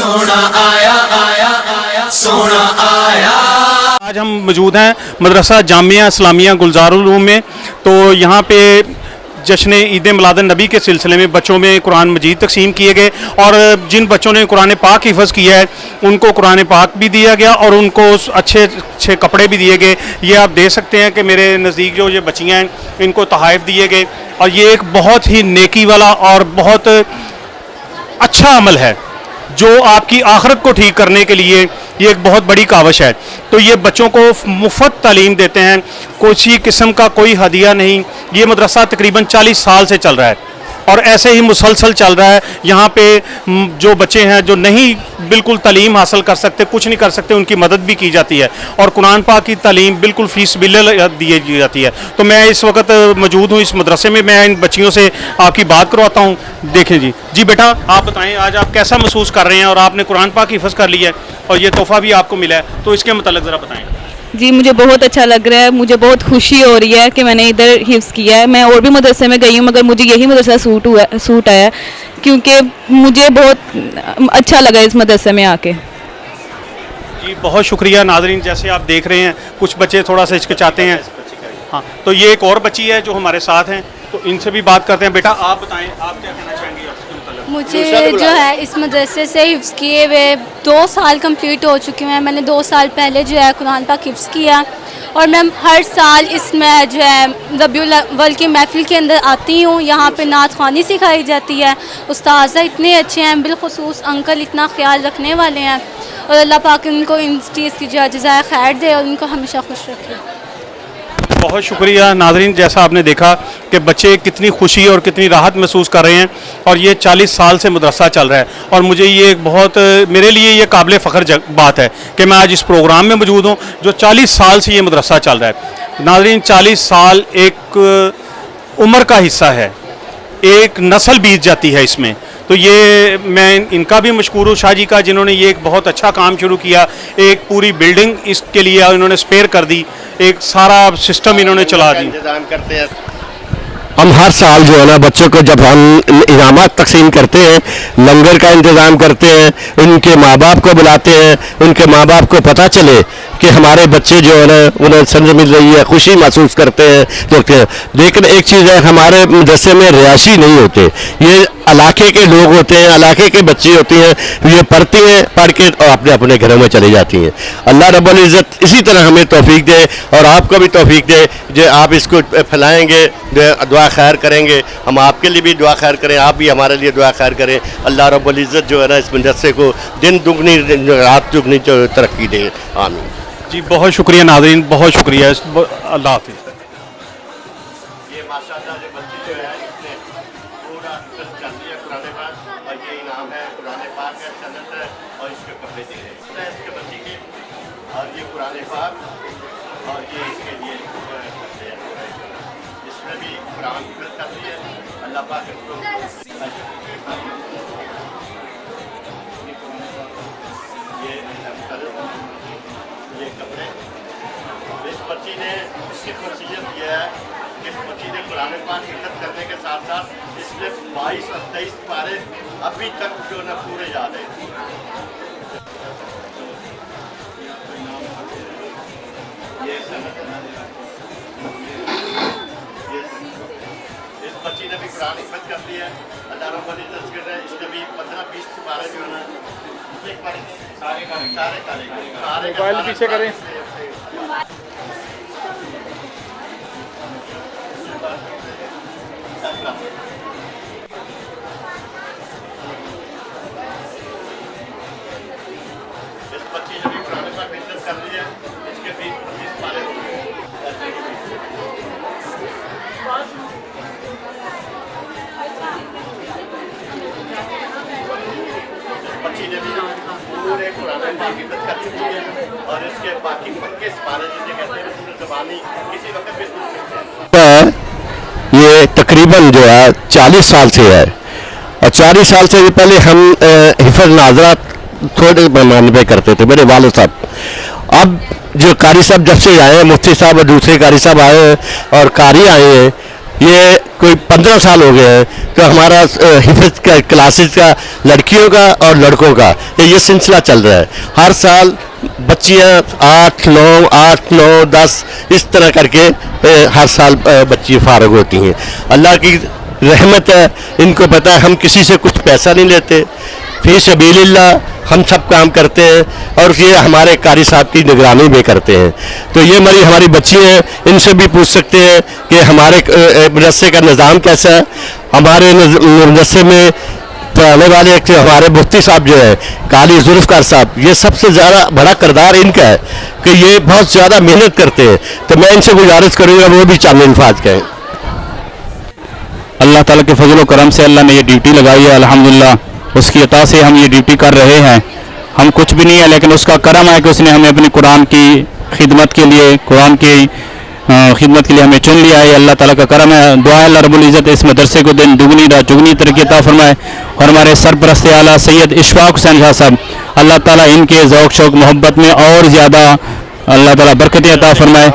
सोना आया आया आया सोना आया। आज हम मौजूद हैं मदरसा जामिया इस्लामिया गुलजारुल उलूम में। तो यहाँ पे जश्न ईद मिलादुन नबी के सिलसिले में बच्चों में कुरान मजीद तकसीम किए गए और जिन बच्चों ने कुरान पाक हिफ़्ज़ किया है उनको कुरान पाक भी दिया गया और उनको अच्छे अच्छे कपड़े भी दिए गए। ये आप देख सकते हैं कि मेरे नज़दीक जो ये बच्चियाँ हैं इनको तोहफ़े दिए गए और ये एक बहुत ही नेकी वाला और बहुत अच्छा अमल है जो आपकी आखिरत को ठीक करने के लिए ये एक बहुत बड़ी काविश है। तो ये बच्चों को मुफ्त तालीम देते हैं, किसी किस्म का कोई हदिया नहीं। ये मदरसा तकरीबन 40 साल से चल रहा है और ऐसे ही मुसलसल चल रहा है। यहाँ पे जो बच्चे हैं जो नहीं बिल्कुल तालीम हासिल कर सकते, कुछ नहीं कर सकते, उनकी मदद भी की जाती है और कुरान पाक की तालीम बिल्कुल फीस बिल्कुल दी जाती है। तो मैं इस वक्त मौजूद हूँ इस मदरसे में, मैं इन बच्चियों से आपकी बात करवाता हूँ। देखें जी बेटा आप बताएं आज आप कैसा महसूस कर रहे हैं और आपने कुरान पाक हिफ़्ज़ कर लिया है और ये तोहफ़ा भी आपको मिला है, तो इसके मतलब ज़रा बताएँ। जी मुझे बहुत अच्छा लग रहा है, मुझे बहुत खुशी हो रही है कि मैंने इधर हिफ्ज़ किया है। मैं और भी मदरसे में गई हूँ मगर मुझे यही मदरसा सूट आया क्योंकि मुझे बहुत अच्छा लगा इस मदरसे में आके। जी बहुत शुक्रिया। नाज़रीन जैसे आप देख रहे हैं कुछ बच्चे थोड़ा सा हिचकिचाते हैं। हाँ तो ये एक और बच्ची है जो हमारे साथ हैं, तो इनसे भी बात करते हैं। बेटा आप बताएं आप क्या कहना चाहेंगे इसके मतलब? मुझे जो है इस मदरसे से हिफ्ज़ किए हुए 2 साल कंप्लीट हो चुके हैं। मैंने 2 साल पहले जो है कुरान पाक हिफ्ज़ किया और मैं हर साल इसमें जो है रबीउल अव्वल की महफिल के अंदर आती हूँ। यहाँ पे नात ख़्वानी सिखाई जाती है, उस्ताज़ा इतने अच्छे हैं, बिलखुसूस अंकल इतना ख्याल रखने वाले हैं और अल्लाह पाक उनको इन चीज़ की जज़ाए खैर दे और उनको हमेशा खुश रखे। बहुत शुक्रिया। नाज़रीन जैसा आपने देखा कि बच्चे कितनी खुशी और कितनी राहत महसूस कर रहे हैं और ये 40 साल से मदरसा चल रहा है और मुझे ये एक बहुत मेरे लिए ये काबिल फ़ख्र बात है कि मैं आज इस प्रोग्राम में मौजूद हूँ जो 40 साल से ये मदरसा चल रहा है। नाज़रीन 40 साल एक उम्र का हिस्सा है, एक नस्ल बीत जाती है इसमें। तो ये मैं इनका भी मशकूर हूँ शाह जी का जिन्होंने ये एक बहुत अच्छा काम शुरू किया। एक पूरी बिल्डिंग इसके लिए इन्होंने स्पेयर कर दी, एक सारा सिस्टम इन्होंने चला दी। इंतजाम करते हैं हम हर साल जो है ना बच्चों को जब हम इनामात तकसीम करते हैं, लंगर का इंतज़ाम करते हैं, उनके माँ बाप को बुलाते हैं, उनके माँ बाप को पता चले कि हमारे बच्चे जो है ना उन्हें समझ मिल रही है, खुशी महसूस करते हैं। तो लेकिन एक चीज़ है हमारे मदरसे में रिहायशी नहीं होते, ये इलाके के लोग होते हैं, इलाके के बच्चे होते हैं, ये पढ़ती हैं, पढ़ के और अपने अपने घरों में चले जाती हैं। अल्लाह रब्बुल इज़्ज़त इसी तरह हमें तौफीक दे और आपको भी तौफीक दे जो आप इसको फैलाएंगे, दुआ खैर करेंगे। हम आपके लिए भी दुआ खैर करें, आप भी हमारे लिए दुआ खैर करें। अल्लाह रब्बुल इज़्ज़त जो है ना इस मदरसे को दिन दुगनी रात दुगनी तरक्की दे, आमीन। जी बहुत शुक्रिया नाज़रीन, बहुत शुक्रिया। अल्लाह हाफ़िज़। ये माशाअल्लाह जो बच्ची जो है इसने पूरा चाहती है कुरान पाक और ये इनाम है कुरान पाक है, सनत है और इसके कपड़े दे रहे हैं इसके बच्ची के और ये कुरान पाक और ये इसके लिए इसमें भी कुरान करती है। अल्लाह पाक इसको ये कपड़े इस बच्ची ने इसकी खसूसियत यह है कि इस बच्ची ने कुरान पाक हिफ़्ज़ करने के साथ साथ इसमें 22 और 23 पारे अभी तक जो न पूरे याद है। ये इस बच्ची ने भी कुरान हिफ़्ज़ कर लिया है। अल्लाह रब्बुल इज़्ज़त के लिए इसने भी 15-20 पारे जो है ना सारे मोबाइल पीछे करें। इस बच्ची ने भी कुरान पाक हिफ़्ज़ कर लिया है, इसके 20-25 पारे हो गए। इस बच्ची ने भी पूरे कुरान पाक हिफ़्ज़ कर चुकी है और इसके बाकी पक्के पारे जिसे कहते हैं पूरे ज़बानी किसी वक्त भी सुन सकते हैं। ये तकरीबन जो है 40 साल से है और 40 साल से पहले हम हिफ़्ज़ नाज़रात थोड़े पैमाने पे करते थे, मेरे वालिद साहब। अब जो कारी साहब जब से आए हैं, मुफ्ती साहब और दूसरे कारी साहब आए हैं और कारी आए हैं, ये कोई 15 साल हो गए हैं कि हमारा हिफ्ज़ का क्लासेस का लड़कियों का और लड़कों का ये सिलसिला चल रहा है। हर साल बच्चियाँ 8, 9, 10 इस तरह करके हर साल बच्ची फारग होती हैं। अल्लाह की रहमत है, इनको पता है हम किसी से कुछ पैसा नहीं लेते, फी सबीलिल्लाह हम सब काम करते हैं और ये हमारे कारी साहब की निगरानी भी करते हैं। तो ये हमारी बच्ची हैं, इनसे भी पूछ सकते हैं कि हमारे मदरसे का निज़ाम कैसा है। हमारे मदरसे में पढ़ाने वाले हमारे मुफ्ती साहब जो है काली जुल्फ़कार साहब, ये सबसे ज़्यादा बड़ा किरदार इनका है कि ये बहुत ज़्यादा मेहनत करते हैं। तो मैं इनसे गुजारिश करूँगा वो भी चंद अल्फाज कहें। अल्लाह ताला के फजल व करम से अल्लाह ने ये ड्यूटी लगाई है, अल्हम्दुलिल्लाह उसकी अता से हम ये ड्यूटी कर रहे हैं। हम कुछ भी नहीं है, लेकिन उसका करम है कि उसने हमें अपनी कुरान की खिदमत के लिए, कुरान की खिदमत के लिए हमें चुन लिया है। अल्लाह ताला का करम है। दुआ है अल्लाह रब्बुल इज़्ज़त इस मदरसे को दिन दुगनी रात चुगनी तरक्की अता फरमाए। और हमारे सरपरस्त आला सैयद इशफाक हुसैन शाह साहब, अल्लाह ताला इनके ज़ौक़ शौक़ मोहब्बत में और ज़्यादा अल्लाह ताला बरकत अता फरमाए।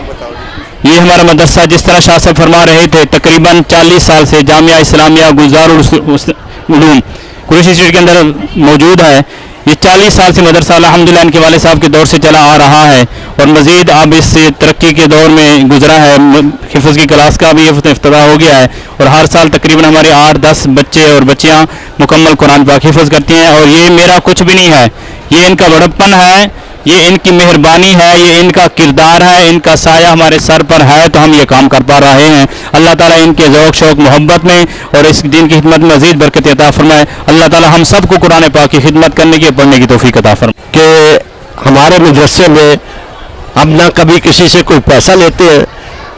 ये हमारा मदरसा जिस तरह शाह साहब फरमा रहे थे, तकरीबन 40 साल से जामिया इस्लामिया गुलज़ारुल उलूम कुरैशी स्ट्रीट के अंदर मौजूद है। ये 40 साल से मदरसा अल्हम्दुलिल्लाह इनके वाले साहब के दौर से चला आ रहा है और मज़ीद अब इस तरक्की के दौर में गुजरा है। हिफ्ज़ की क्लास का भी इफ्तिताह हो गया है और हर साल तकरीबन हमारे 8-10 बच्चे और बच्चियाँ मुकम्मल कुरान पाक हिफ्ज़ करती हैं। और ये मेरा कुछ भी नहीं है, ये इनका बड़प्पन है, ये इनकी मेहरबानी है, ये इनका किरदार है, इनका साया हमारे सर पर है तो हम ये काम कर पा रहे हैं। अल्लाह ताला इनके ज़ौक़ शौक़ मोहब्बत में और इस दिन की खिदमत में मज़ीद बरकत अता फरमाए। अल्लाह ताला हम सबको कुरान पाक की खिदमत करने की, पढ़ने की तौफ़ीक़ अता फरमाए। कि हमारे मदरसे में हम ना कभी किसी से कोई पैसा लेते हैं,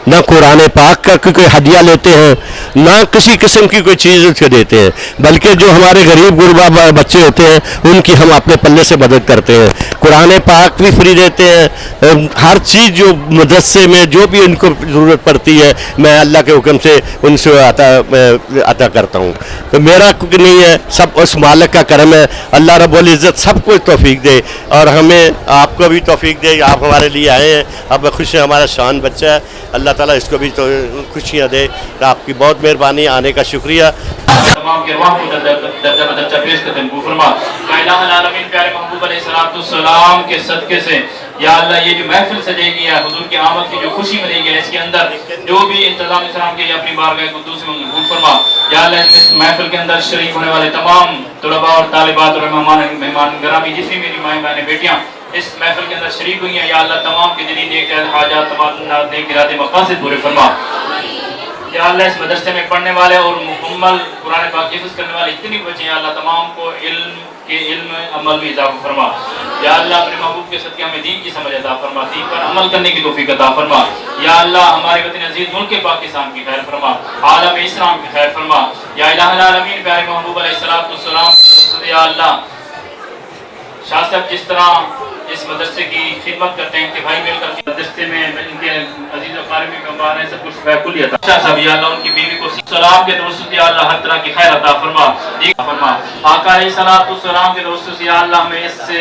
ना कुरान पाक का कोई हदिया लेते हैं, ना किसी किस्म की कोई चीज़ उसको देते हैं, बल्कि जो हमारे गरीब गुरबा बच्चे होते हैं उनकी हम अपने पल्ले से मदद करते हैं। कुरान पाक भी फ्री देते हैं, हर चीज़ जो मदरसे में जो भी उनको ज़रूरत पड़ती है मैं अल्लाह के हुक्म से उनसे अता करता हूँ। तो मेरा कुछ नहीं है, सब उस मालिक का करम है। अल्लाह रब्बुल इज़्ज़त सबको तौफीक दे और हमें आपको भी तौफीक दे। आप हमारे लिए आए हैं, अब खुश है, हमारा शान बच्चा है, अल्लाह ताला इसको भी तो खुशियाँ दे। तो आपकी बहुत मेहरबानी, आने का शुक्रिया। तमाम के अरवाह को दर्जा बदर्जा पेश करते हैं। फरमा कायनात आलमीन प्यारे महबूब अलैहिस्सलाम के सदके से या अल्लाह ये जो महफिल सजेगी है, हुजूर की आमद की जो खुशी मिलेगी इसके अंदर जो भी इंतजाम इस्लाम के अपनी बारगाह कुद्दूस में कबूल फरमा। या अल्लाह इस महफिल के अंदर शरीक होने वाले तमाम तुलबा और तालिबात और मेहमान गरामी जितनी मेरी माएँ बहनें बेटियाँ इस महफिल के अंदर शरीक हुई हैं, या अल्लाह तमाम के दिली नेक हाजात तमाम नेक इरादे मकासद पूरे फरमा। या अल्लाह इस मदरसे में पढ़ने वाले और मुकम्मल कुरान पाक हिफ्ज़ करने वाले इतने बच्चे हैं, अल्लाह तमाम को इल्म अमल में इजाफा फरमा। या अल्लाह अपने महबूब के सदके हमें दीन की समझ अता फरमा, दीन पर अमल करने की तौफीक अता फरमा। या अल्लाह हमारे वतन अजीज मुल्क पाकिस्तान की खैर फरमा, आलम इस्लाम की खैर फरमा। या इलाहुल आलमीन प्यारे महबूब अलैहिस्सलाम, या अल्लाह शाह साहब जिस तरह इस मदरसे की खिदमत करते हैं कि भाई मिलकर मदरसे में इनके अजीज और क़ारिब मेहमान हैं, सब कुछ फैकुलियत शाह साहब या अल्लाह उनकी बीवी को सलाम के दोस्तों से या अल्लाह हर तरह की खैर अता फरमा। आका अलैहिस्सलाम के दोस्तों से या अल्लाह हमें इससे